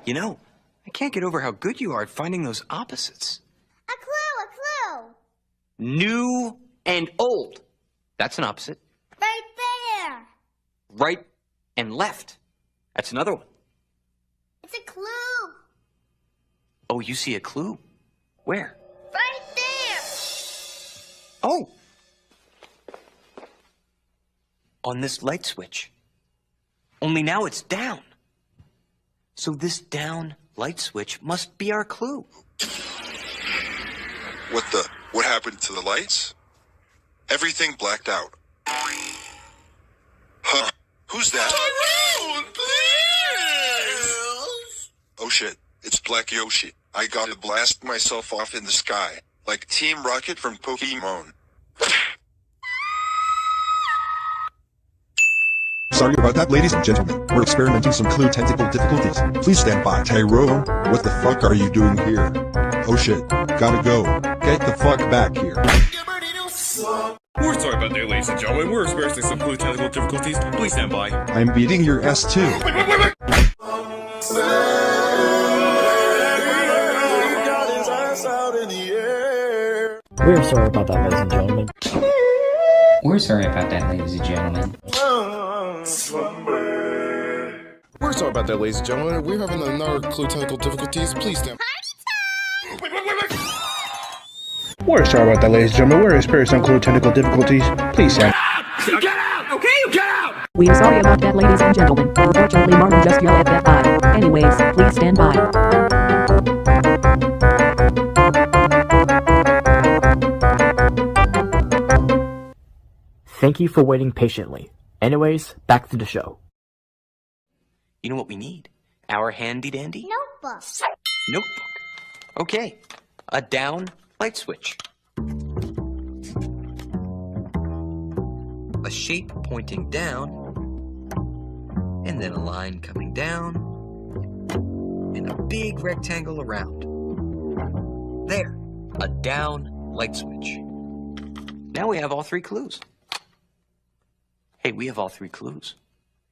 You know, I can't get over how good you are at finding those opposites. A clue! New and old. That's an opposite. Right there! Right and left. That's another one. It's a clue! Oh, you see a clue? Where? Right there! Oh! On this light switch. Only now it's down. So this down light switch must be our clue. What happened to the lights? Everything blacked out. Huh? Who's that? Oh shit, it's Black Yoshi. I gotta blast myself off in the sky, like Team Rocket from Pokemon. Sorry about that, ladies and gentlemen. We're experimenting some clue technical difficulties. Please stand by. Tyrone, what the fuck are you doing here? Oh shit, gotta go. Get the fuck back here. We're sorry about that, ladies and gentlemen. We're experiencing some clue technical difficulties. Please stand by. I'm beating your ass too. Wait. We're sorry about that, ladies and gentlemen. We're sorry about that, ladies and gentlemen. We're sorry about that, ladies and gentlemen. We're having another clue technical difficulties. Please stand. Wait. We're sorry about that, ladies and gentlemen. We're experiencing clue technical difficulties. Please stand. Get out! Okay, get out! We are sorry about that, ladies and gentlemen. Unfortunately, Martin just yelled at that eye. Anyways, please stand by. Thank you for waiting patiently. Anyways, back to the show. You know what we need? Our handy-dandy Notebook. notebook. Okay, a down light switch. A shape pointing down, and then a line coming down, and a big rectangle around. There, a down light switch. Now we have all three clues. Hey, we have all three clues.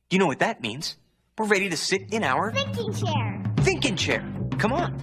You know what that means? We're ready to sit in our Thinking chair. thinking chair. Come on.